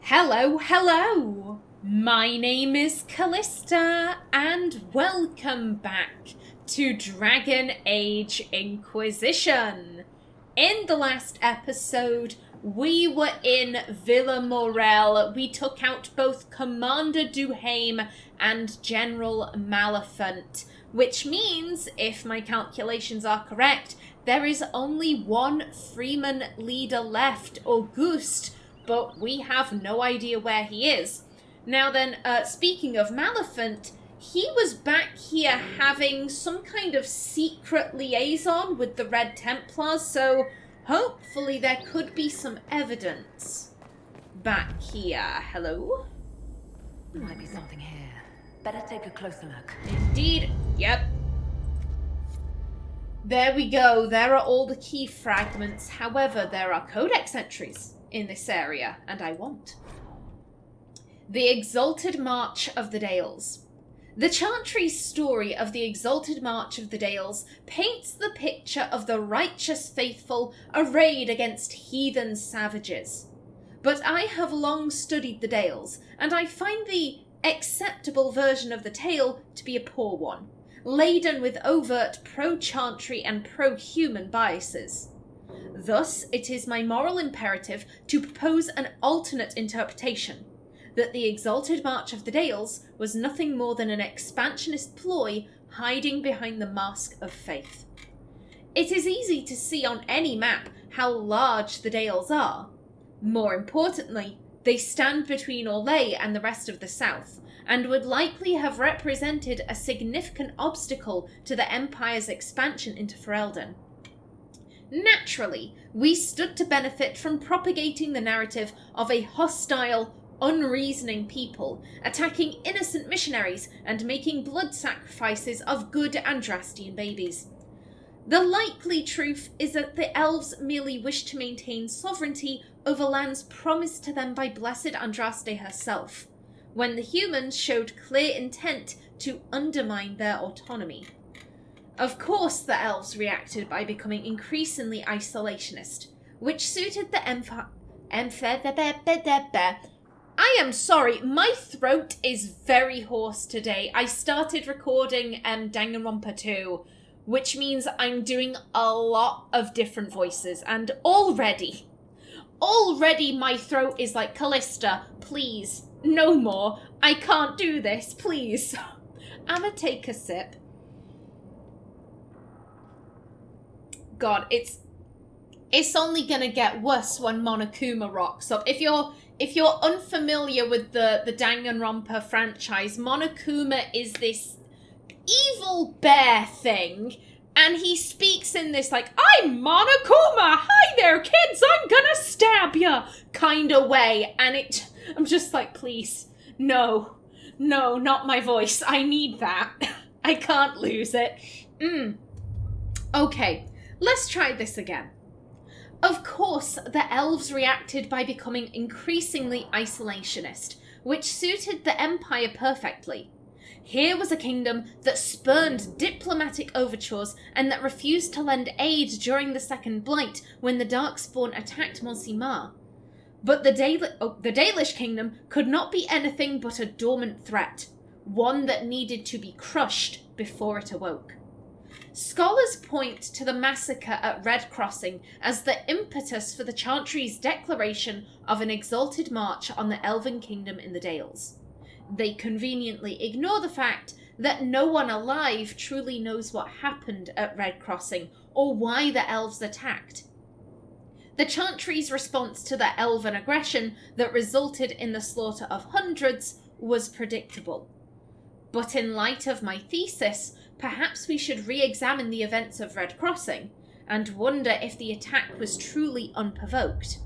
Hello, hello! My name is Callista, and welcome back to Dragon Age Inquisition. In the last episode, we were in Villa Morel. We took out both Commander Duhaime and General Maleficent, which means, if my calculations are correct, there is only one Freeman leader left, Auguste, but we have no idea where he is. Now then, speaking of Maleficent, he was back here having some kind of secret liaison with the Red Templars, so hopefully there could be some evidence back here. Hello? Might be something here. Better take a closer look. Indeed. Yep. There we go. There are all the key fragments. However, there are codex entries in this area, and I want. The Exalted March of the Dales. The Chantry's story of the Exalted March of the Dales paints the picture of the righteous faithful arrayed against heathen savages. But I have long studied the Dales, and I find the acceptable version of the tale to be a poor one, laden with overt pro-Chantry and pro-human biases. Thus, it is my moral imperative to propose an alternate interpretation, that the Exalted March of the Dales was nothing more than an expansionist ploy hiding behind the mask of faith. It is easy to see on any map how large the Dales are. More importantly, they stand between Orlais and the rest of the south, and would likely have represented a significant obstacle to the Empire's expansion into Ferelden. Naturally, we stood to benefit from propagating the narrative of a hostile, unreasoning people attacking innocent missionaries and making blood sacrifices of good Andrastian babies. The likely truth is that the elves merely wished to maintain sovereignty over lands promised to them by Blessed Andraste herself, when the humans showed clear intent to undermine their autonomy. Of course, the elves reacted by becoming increasingly isolationist, which suited the I am sorry, my throat is very hoarse today. I started recording Danganronpa 2, which means I'm doing a lot of different voices, and already my throat is like, Callista, please, no more. I can't do this, please. I'ma take a sip. God, it's only gonna get worse when Monokuma rocks up. If you're unfamiliar with the Danganronpa franchise, Monokuma is this evil bear thing, and he speaks in this like, I'm Monokuma, hi there kids, I'm gonna stab ya, kind of way, and I'm just like, please, no, not my voice, I need that, I can't lose it. Okay. Let's try this again. Of course, the elves reacted by becoming increasingly isolationist, which suited the Empire perfectly. Here was a kingdom that spurned diplomatic overtures and that refused to lend aid during the Second Blight when the Darkspawn attacked Monsimar. But the Dalish kingdom could not be anything but a dormant threat, one that needed to be crushed before it awoke. Scholars point to the massacre at Red Crossing as the impetus for the Chantry's declaration of an exalted march on the Elven Kingdom in the Dales. They conveniently ignore the fact that no one alive truly knows what happened at Red Crossing or why the elves attacked. The Chantry's response to the elven aggression that resulted in the slaughter of hundreds was predictable. But in light of my thesis, perhaps we should re-examine the events of Red Crossing and wonder if the attack was truly unprovoked,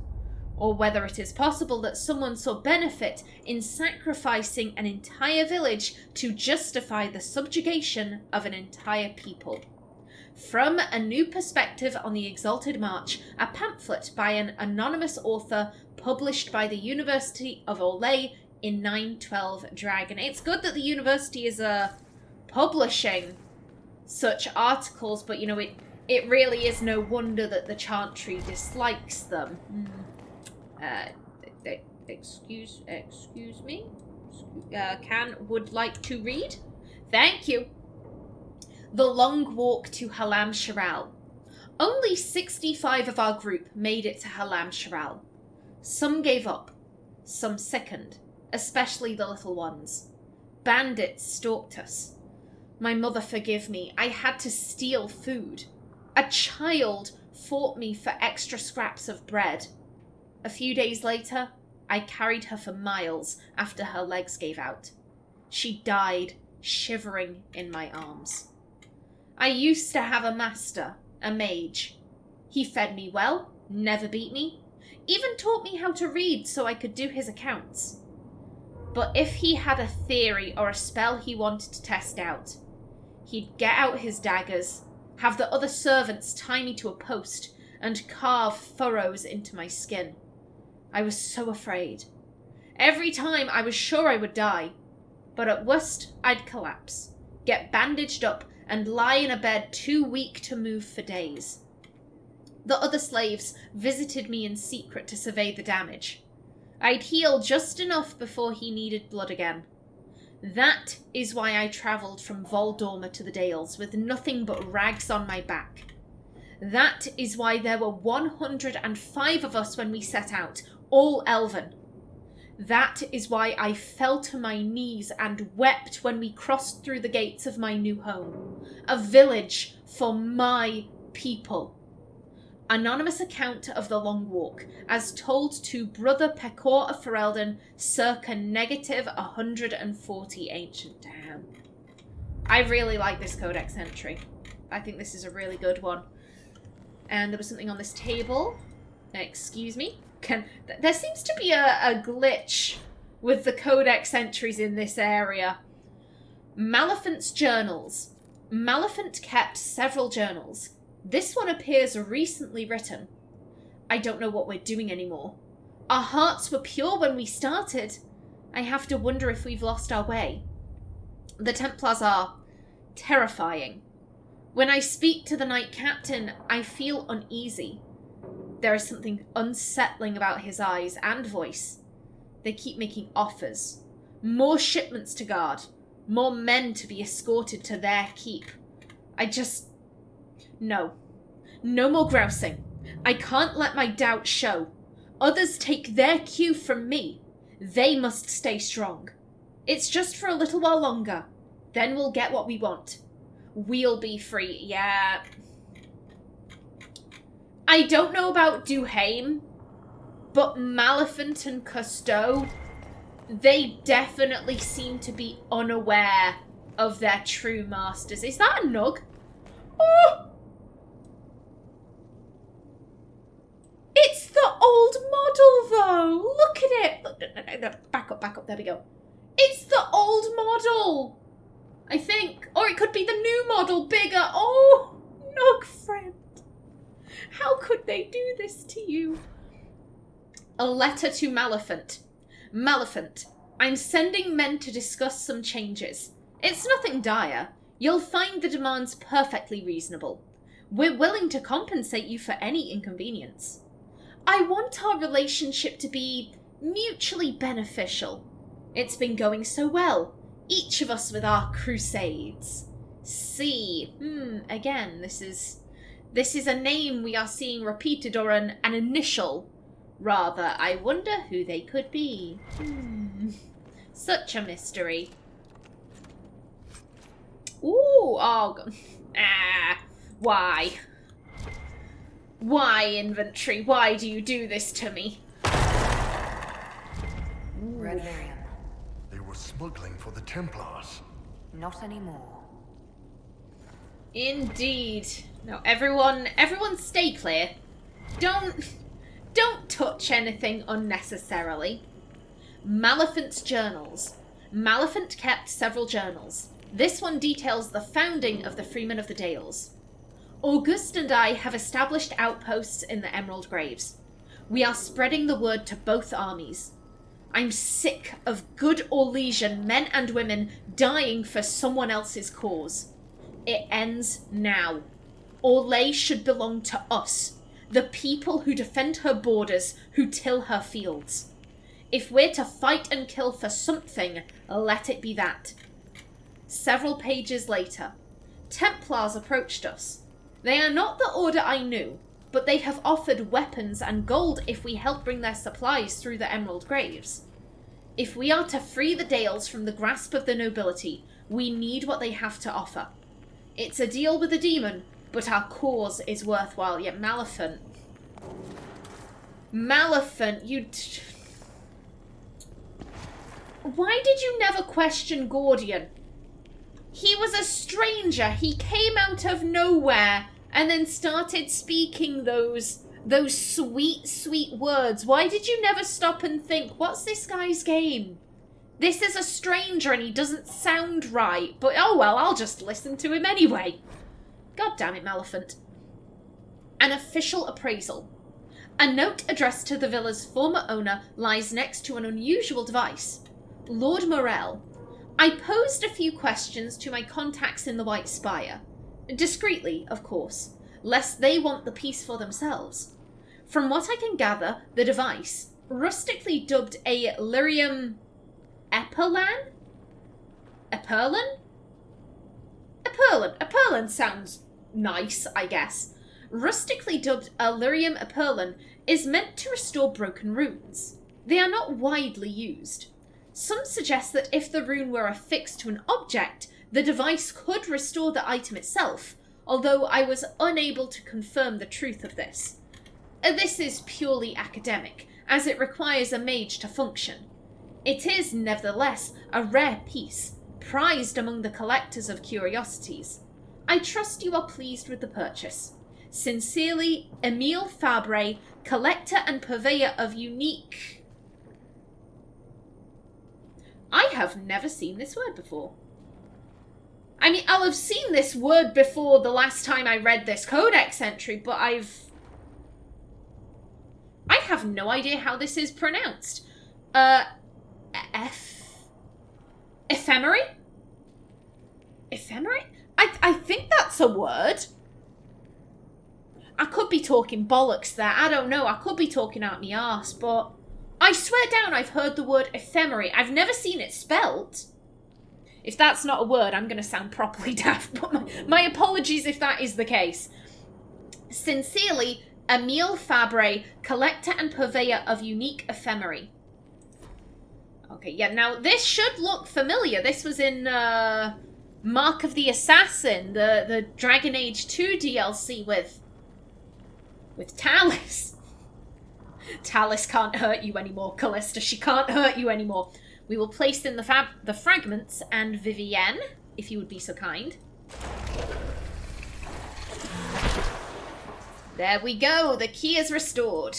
or whether it is possible that someone saw benefit in sacrificing an entire village to justify the subjugation of an entire people. From A New Perspective on the Exalted March, a pamphlet by an anonymous author published by the University of Orlais in 912 Dragon. It's good that the university is publishing such articles, but it really is no wonder that the Chantry dislikes them. Excuse me? Would like to read? Thank you. The Long Walk to Halam Sharal. Only 65 of our group made it to Halam Sharal. Some gave up. Some sickened, especially the little ones. Bandits stalked us. My mother forgive me, I had to steal food. A child fought me for extra scraps of bread. A few days later, I carried her for miles after her legs gave out. She died, shivering in my arms. I used to have a master, a mage. He fed me well, never beat me, even taught me how to read so I could do his accounts. But if he had a theory or a spell he wanted to test out, he'd get out his daggers, have the other servants tie me to a post, and carve furrows into my skin. I was so afraid. Every time I was sure I would die, but at worst I'd collapse, get bandaged up, and lie in a bed too weak to move for days. The other slaves visited me in secret to survey the damage. I'd heal just enough before he needed blood again. That is why I travelled from Voldorma to the Dales with nothing but rags on my back. That is why there were 105 of us when we set out, all elven. That is why I fell to my knees and wept when we crossed through the gates of my new home. A village for my people. Anonymous account of the Long Walk, as told to Brother Pecor of Ferelden, circa negative 140 ancient. Damn. I really like this codex entry. I think this is a really good one. And there was something on this table. Excuse me. There seems to be a glitch with the codex entries in this area. Maleficent's journals. Maleficent kept several journals. This one appears recently written. I don't know what we're doing anymore. Our hearts were pure when we started. I have to wonder if we've lost our way. The Templars are terrifying. When I speak to the Knight Captain, I feel uneasy. There is something unsettling about his eyes and voice. They keep making offers. More shipments to guard. More men to be escorted to their keep. No. No more grousing. I can't let my doubt show. Others take their cue from me. They must stay strong. It's just for a little while longer. Then we'll get what we want. We'll be free. Yeah. I don't know about Duhaime, but Maleficent and Cousteau, they definitely seem to be unaware of their true masters. Is that a nug? Oh! It's the old model, though. Look at it. No, back up. There we go. It's the old model, I think. Or it could be the new model, bigger. Oh, nug friend. How could they do this to you? A letter to Maleficent. Maleficent, I'm sending men to discuss some changes. It's nothing dire. You'll find the demands perfectly reasonable. We're willing to compensate you for any inconvenience. I want our relationship to be mutually beneficial. It's been going so well, each of us with our crusades. See, again, this is a name we are seeing repeated, or an initial, rather. I wonder who they could be. Such a mystery. Ooh, why? Why, inventory? Why do you do this to me? Red Miriam. They were smuggling for the Templars. Not anymore. Indeed. Now, everyone stay clear. Don't touch anything unnecessarily. Maleficent's journals. Maleficent kept several journals. This one details the founding of the Freeman of the Dales. Auguste and I have established outposts in the Emerald Graves. We are spreading the word to both armies. I'm sick of good Orlesian men and women dying for someone else's cause. It ends now. Orlais should belong to us, the people who defend her borders, who till her fields. If we're to fight and kill for something, let it be that. Several pages later, Templars approached us. They are not the order I knew, but they have offered weapons and gold if we help bring their supplies through the Emerald Graves. If we are to free the Dales from the grasp of the nobility, we need what they have to offer. It's a deal with a demon, but our cause is worthwhile. Yet Maleficent, why did you never question Gordian? He was a stranger. He came out of nowhere and then started speaking those sweet, sweet words. Why did you never stop and think, what's this guy's game? This is a stranger and he doesn't sound right, but oh well, I'll just listen to him anyway. God damn it, Maleficent. An official appraisal. A note addressed to the villa's former owner lies next to an unusual device. Lord Morel. I posed a few questions to my contacts in the White Spire. Discreetly, of course, lest they want the peace for themselves. From what I can gather, the device, rustically dubbed a lyrium Eperlan? Eperlan? Eperlan sounds nice, I guess. Rustically dubbed a lyrium Eperlan is meant to restore broken runes. They are not widely used. Some suggest that if the rune were affixed to an object, the device could restore the item itself, although I was unable to confirm the truth of this. This is purely academic, as it requires a mage to function. It is, nevertheless, a rare piece, prized among the collectors of curiosities. I trust you are pleased with the purchase. Sincerely, Emile Fabre, collector and purveyor of unique... I have never seen this word before. I mean, I'll have seen this word before the last time I read this codex entry, but I have no idea how this is pronounced. Ephemery? Ephemery? I think that's a word. I could be talking bollocks there. I don't know. I could be talking out my arse, but I swear down I've heard the word ephemery. I've never seen it spelt. If that's not a word, I'm going to sound properly daft, but my apologies if that is the case. Sincerely, Emile Fabre, collector and purveyor of unique ephemery. Okay, yeah, now this should look familiar. This was in Mark of the Assassin, the Dragon Age 2 DLC with Talus. Talus can't hurt you anymore, Callista. She can't hurt you anymore. We will place in the fragments and Vivienne, if you would be so kind. There we go. The key is restored.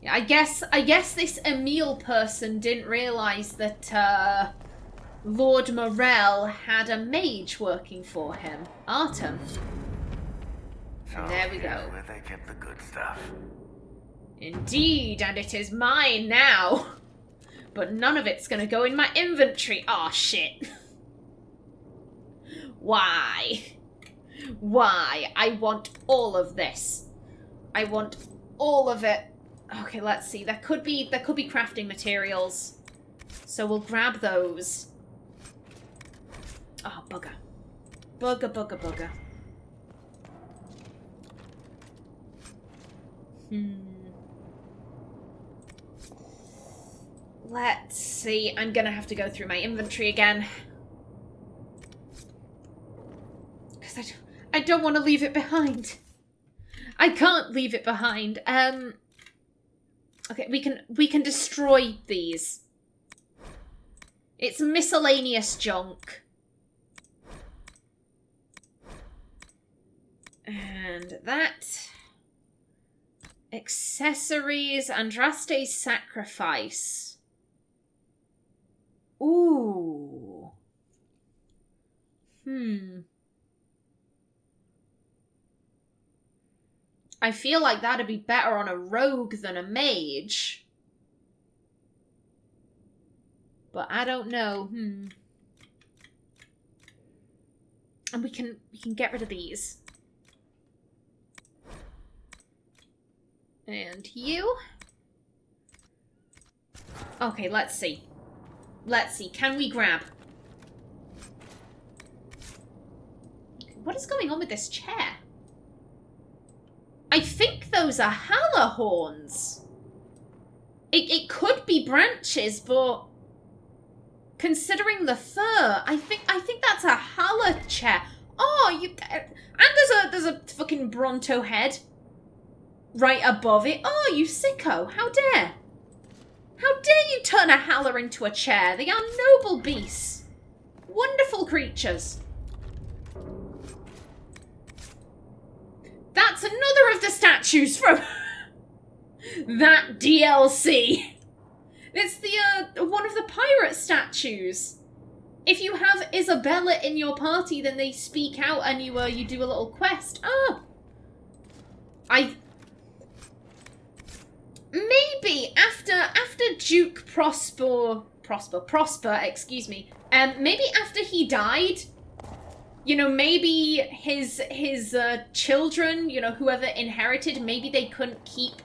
I guess this Emile person didn't realise that Lord Morel had a mage working for him. Artem. And there we go. Where they kept the good stuff. Indeed, and it is mine now. But none of it's gonna go in my inventory. Aw, shit. Why? Why? I want all of this. I want all of it. Okay, let's see. There could be crafting materials. So we'll grab those. Oh, bugger. Bugger. Let's see. I'm gonna have to go through my inventory again. Because I don't want to leave it behind. I can't leave it behind. Okay, we can destroy these. It's miscellaneous junk. And that. Accessories. Andraste's sacrifice. Ooh. I feel like that'd be better on a rogue than a mage. But I don't know. And we can get rid of these. And you. Okay, let's see. Let's see. Can we grab? What is going on with this chair? I think those are halla horns. It could be branches, but considering the fur, I think that's a halla chair. Oh, and there's a fucking Bronto head right above it. Oh, you sicko! How dare! How dare you turn a halla into a chair? They are noble beasts, wonderful creatures. That's another of the statues from that DLC. It's the one of the pirate statues. If you have Isabella in your party, then they speak out and you do a little quest. Oh, maybe after Duke Prosper, excuse me. Maybe after he died. You know, maybe his children, you know, whoever inherited, maybe they couldn't keep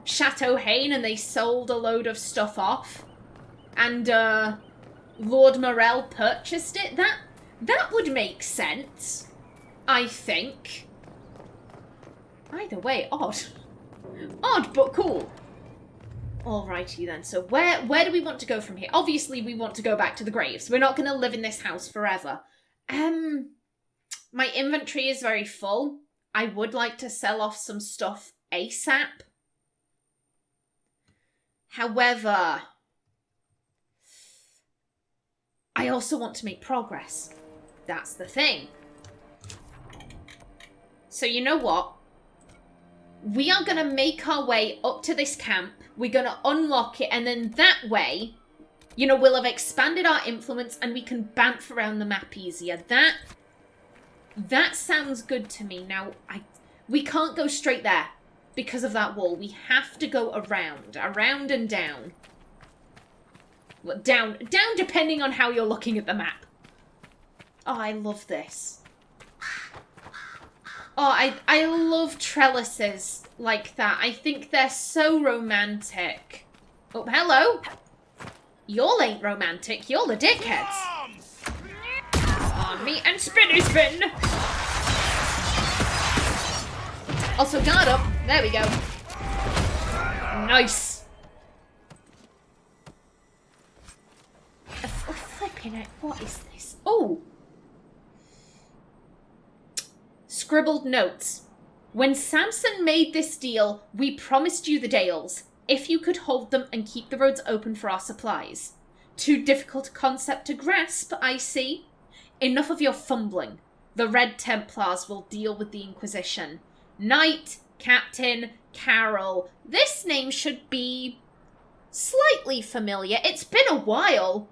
Chateau Haine and they sold a load of stuff off. And Lord Morel purchased it. That would make sense, I think. Either way, odd. Odd, but cool. Alrighty then, so where do we want to go from here? Obviously, we want to go back to the graves. We're not going to live in this house forever. My inventory is very full. I would like to sell off some stuff ASAP. However, I also want to make progress. That's the thing. So you know what? We are going to make our way up to this camp. We're going to unlock it, and then that way, you know, we'll have expanded our influence and we can bounce around the map easier. That sounds good to me. Now, we can't go straight there because of that wall. We have to go around and down. Well, down depending on how you're looking at the map. Oh, I love this. Oh, I love trellises like that. I think they're so romantic. Oh, hello. Y'all ain't romantic. You're the dickheads. On me and spinny spin. Also guard up. There we go. Nice. Oh, flipping it. What is this? Oh. Scribbled notes. When Samson made this deal, we promised you the Dales, if you could hold them and keep the roads open for our supplies. Too difficult a concept to grasp, I see. Enough of your fumbling. The Red Templars will deal with the Inquisition. Knight, Captain, Carol. This name should be slightly familiar. It's been a while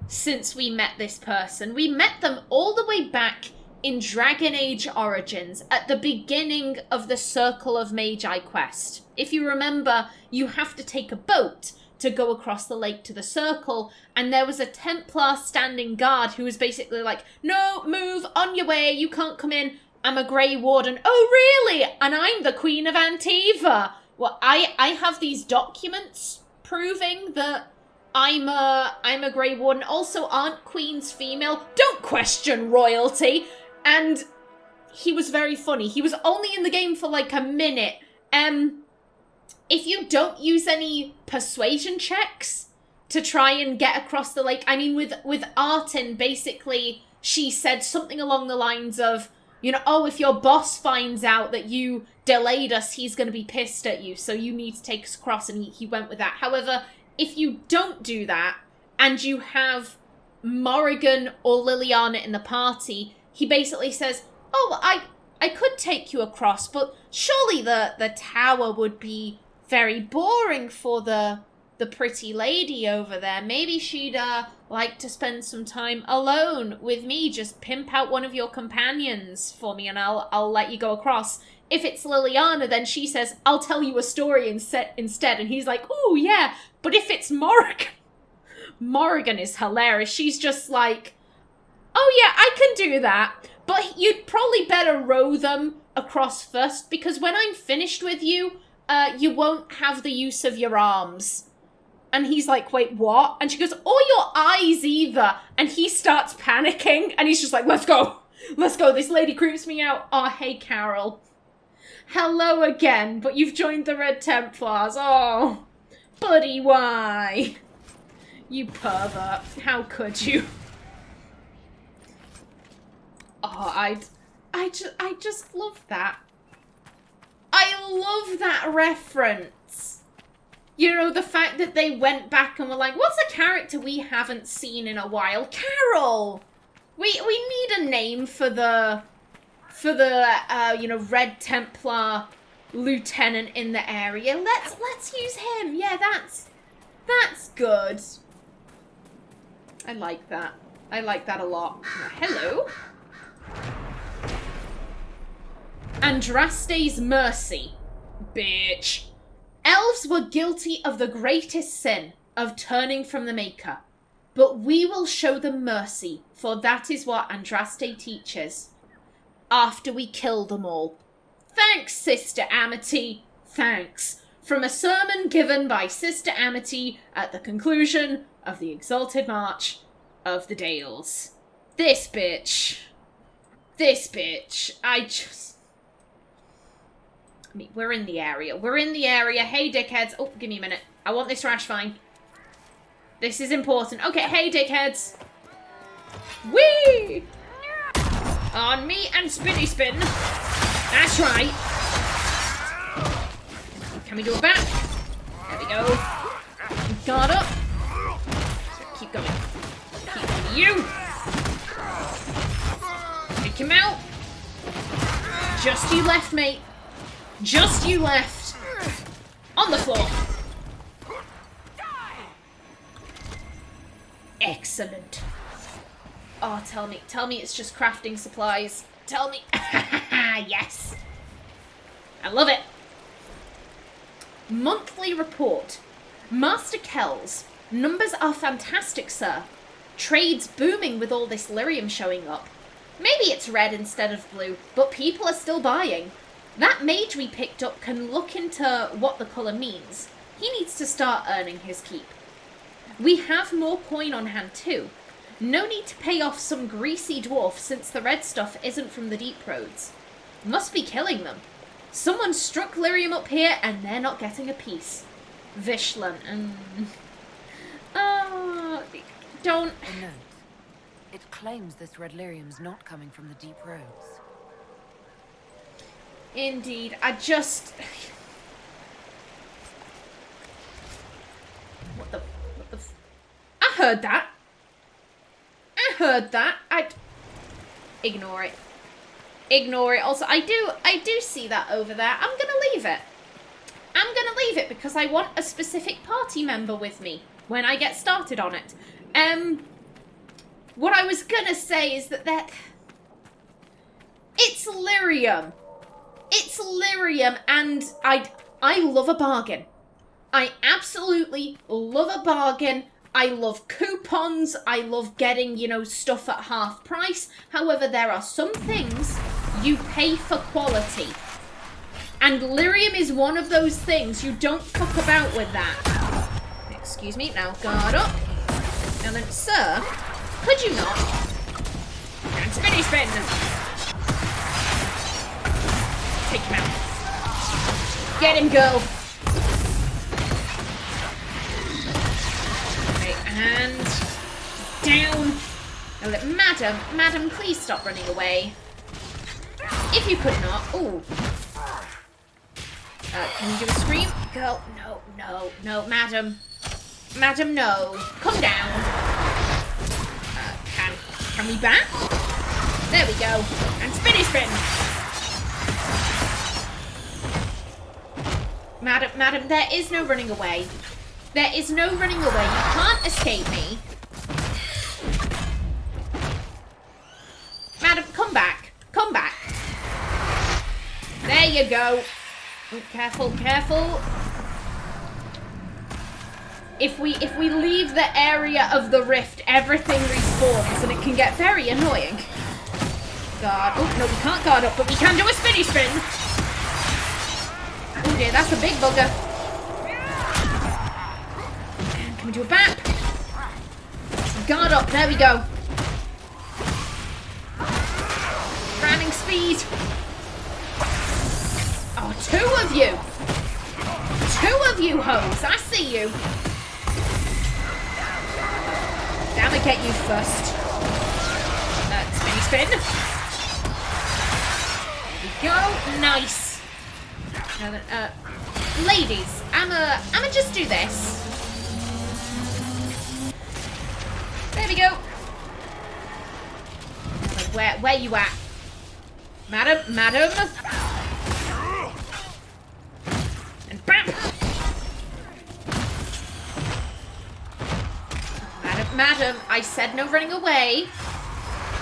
since we met this person. We met them all the way back in Dragon Age Origins, at the beginning of the Circle of Magi quest. If you remember, you have to take a boat to go across the lake to the Circle, and there was a Templar standing guard who was basically like, no, move, on your way, you can't come in, I'm a Grey Warden. Oh, really? And I'm the Queen of Antiva. Well, I have these documents proving that I'm a Grey Warden. Also, aren't queens female? Don't question royalty. And he was very funny. He was only in the game for like a minute. If you don't use any persuasion checks to try and get across the lake, I mean, with Artin, basically, she said something along the lines of, you know, oh, if your boss finds out that you delayed us, he's going to be pissed at you, so you need to take us across, and he went with that. However, if you don't do that, and you have Morrigan or Liliana in the party, he basically says, oh, I could take you across, but surely the tower would be very boring for the pretty lady over there. Maybe she'd like to spend some time alone with me. Just pimp out one of your companions for me and I'll let you go across. If it's Liliana, then she says, I'll tell you a story instead. And he's like, oh, yeah. But if it's Morrigan is hilarious. She's just like, oh, yeah, I can do that. But you'd probably better row them across first, because when I'm finished with you, you won't have the use of your arms. And he's like, wait, what? And she goes, or your eyes either. And he starts panicking. And he's just like, let's go. Let's go. This lady creeps me out. Oh, hey, Carol. Hello again. But you've joined the Red Templars. Oh, buddy, why? You pervert. How could you? Oh, I just love that. I love that reference. You know, the fact that they went back and were like, what's a character we haven't seen in a while? Carol! We need a name for the you know, Red Templar lieutenant in the area. Let's use him. Yeah, that's good. I like that. I like that a lot. Hello. Andraste's mercy. Bitch. Elves were guilty of the greatest sin of turning from the Maker. But we will show them mercy, for that is what Andraste teaches. After we kill them all. Thanks, Sister Amity. Thanks. From a sermon given by Sister Amity at the conclusion of the Exalted March of the Dales. This bitch. I mean, we're in the area. Hey, dickheads. Oh, give me a minute. I want this rash vine. This is important. Okay, hey, dickheads. Whee! On me and spinny spin. That's right. Can we do a back? There we go. Guard up. Keep going. Keep going. You! Take him out. Just you left, mate. Just you left. On the floor. Excellent. Oh, tell me it's just crafting supplies. Tell me. Yes. I love it. Monthly report. Master Kells. Numbers are fantastic, sir. Trade's booming with all this lyrium showing up. Maybe it's red instead of blue, but people are still buying. That mage we picked up can look into what the colour means. He needs to start earning his keep. We have more coin on hand too. No need to pay off some greasy dwarf since the red stuff isn't from the deep roads. Must be killing them. Someone struck lyrium up here and they're not getting a piece. Vishlan. Don't... A note. It claims this red lyrium's not coming from the deep roads. Indeed. I just... What the... I heard that. I'd... Ignore it. Also, I do see that over there. I'm gonna leave it because I want a specific party member with me when I get started on it. What I was gonna say is that it's lyrium. It's lyrium, and I love a bargain. I absolutely love a bargain. I love coupons. I love getting, you know, stuff at half price. However, there are some things you pay for quality. And lyrium is one of those things. You don't fuck about with that. Excuse me. Now, guard up. And then, sir, could you not? And spinny spin. Take him out. Get him, girl. And down. Oh, madam, please stop running away. If you could not. Ooh. Can you do a scream? Girl, no, madam. Madam, no. Come down. Can we back? There we go. And spinny spin. Madam, there is no running away. There is no running away. You can't escape me. Madam, come back. Come back. There you go. Oh, careful. If we leave the area of the rift, everything respawns and it can get very annoying. Guard. Oh, no, we can't guard up, but we can do a spinny spin. Oh dear, that's a big bugger. Into a bap. Guard up. There we go. Ramming speed. Oh, two of you. Two of you hoes. I see you. Damn it, get you first. Spinny spin. There we go. Nice. Now then, ladies, I'ma just do this. There we go. Now then, where you at? Madam. And bam. Madam, I said no running away.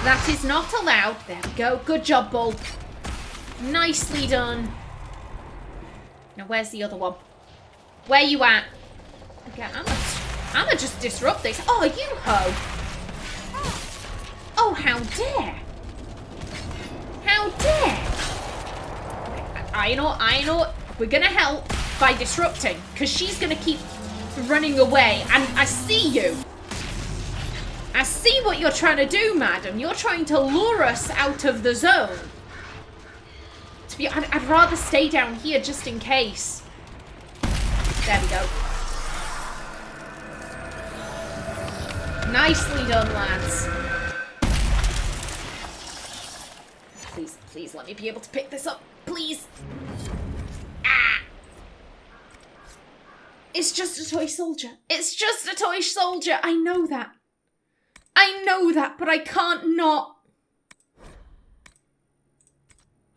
That is not allowed. There we go. Good job, Bull. Nicely done. Now, where's the other one? Where you at? Okay, I'ma just disrupt this. Oh, you hoe. Oh, how dare. How dare. Okay, Aenor, we're gonna help by disrupting, because she's gonna keep running away, and I see you. I see what you're trying to do, madam. You're trying to lure us out of the zone. I'd rather stay down here just in case. There we go. Nicely done, lads. Please let me be able to pick this up. Please. Ah! It's just a toy soldier. It's just a toy soldier. I know that. I know that, but I can't not.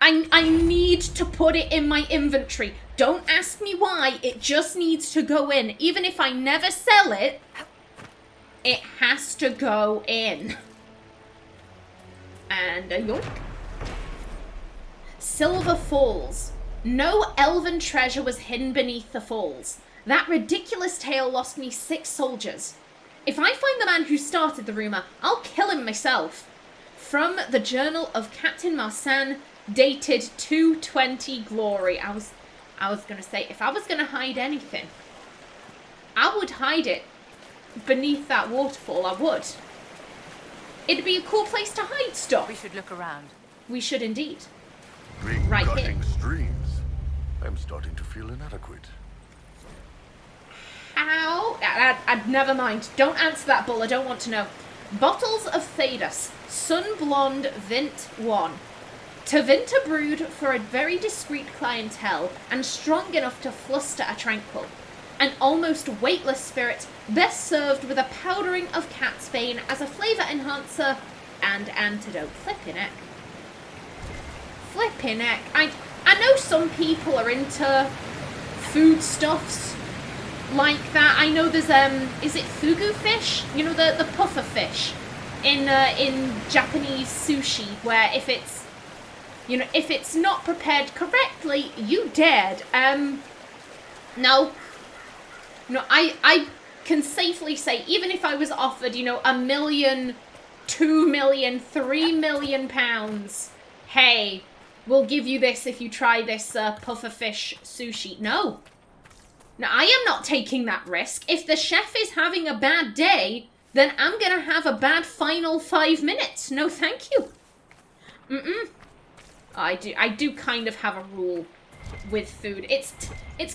I need to put it in my inventory. Don't ask me why. It just needs to go in. Even if I never sell it, it has to go in. And a yoink. Silver Falls. No elven treasure was hidden beneath the falls. That ridiculous tale lost me 6 soldiers. If I find the man who started the rumour, I'll kill him myself. From the Journal of Captain Marsan, dated 220 Glory. I was going to say, if I was going to hide anything, I would hide it beneath that waterfall. I would. It'd be a cool place to hide stuff. We should look around. We should indeed. Right Right here. streams. I'm starting to feel inadequate. How? Never mind. Don't answer that, Bull. I don't want to know. Bottles of Thedas. Sun Blonde Vint 1. To Vinter brewed for a very discreet clientele and strong enough to fluster a tranquil. An almost weightless spirit, best served with a powdering of catsbane as a flavour enhancer and antidote. Flippin' heck. Flippin' heck. I know some people are into foodstuffs like that. I know there's is it fugu fish? You know, the puffer fish in Japanese sushi, where if it's not prepared correctly, you dead. No, I can safely say, even if I was offered, £1 million, 2 million, 3 million pounds, hey, we'll give you this if you try this puffer fish sushi. No, I am not taking that risk. If the chef is having a bad day, then I'm gonna have a bad final 5 minutes. No, thank you. I do kind of have a rule with food. It's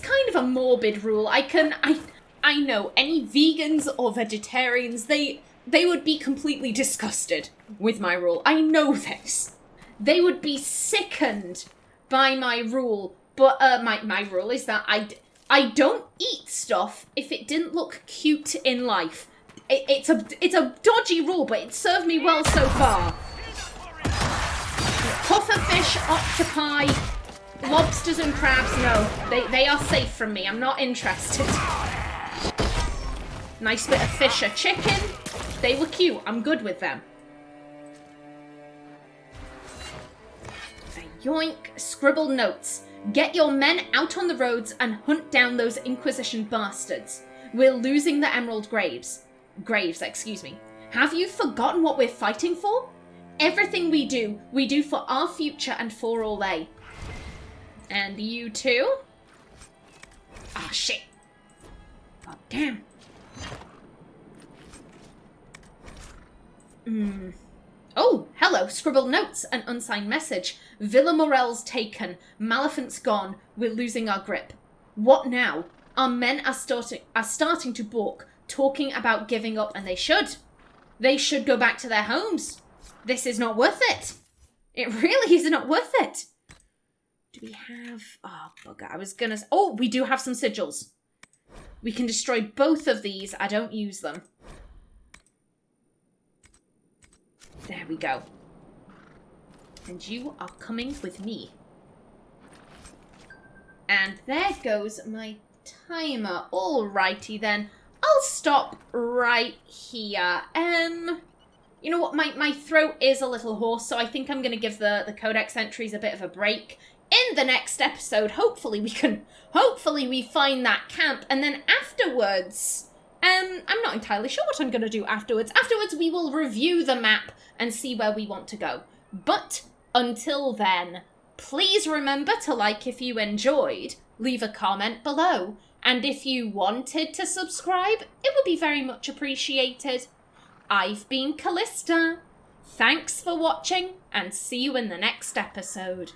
kind of a morbid rule. I know any vegans or vegetarians, they would be completely disgusted with my rule. I know this. They would be sickened by my rule. But my rule is that I don't eat stuff if it didn't look cute in life. It's a dodgy rule, but it served me well so far. Pufferfish, octopi, lobsters and crabs, no. They are safe from me. I'm not interested. Nice bit of fish or chicken. They were cute. I'm good with them. A yoink. Scribble notes. Get your men out on the roads and hunt down those Inquisition bastards. We're losing the Emerald Graves. Excuse me. Have you forgotten what we're fighting for? Everything we do for our future and for all they. And you too? Ah, shit. God damn. Oh, hello. Scribbled notes. An unsigned message. Villa Morel's taken. Maleficent's gone. We're losing our grip. What now? Our men are starting to balk, talking about giving up, and they should. They should go back to their homes. This is not worth it. It really is not worth it. Do we have... Oh, bugger. I was gonna... Oh, we do have some sigils. We can destroy both of these. I don't use them. There we go. And you are coming with me. And there goes my timer. Alrighty then. I'll stop right here. You know what? My throat is a little hoarse, so I think I'm going to give the codex entries a bit of a break. In the next episode, hopefully we find that camp, and then afterwards, I'm not entirely sure what I'm going to do afterwards. Afterwards, we will review the map and see where we want to go. But until then, please remember to like if you enjoyed, leave a comment below, and if you wanted to subscribe, it would be very much appreciated. I've been Callista. Thanks for watching, and see you in the next episode.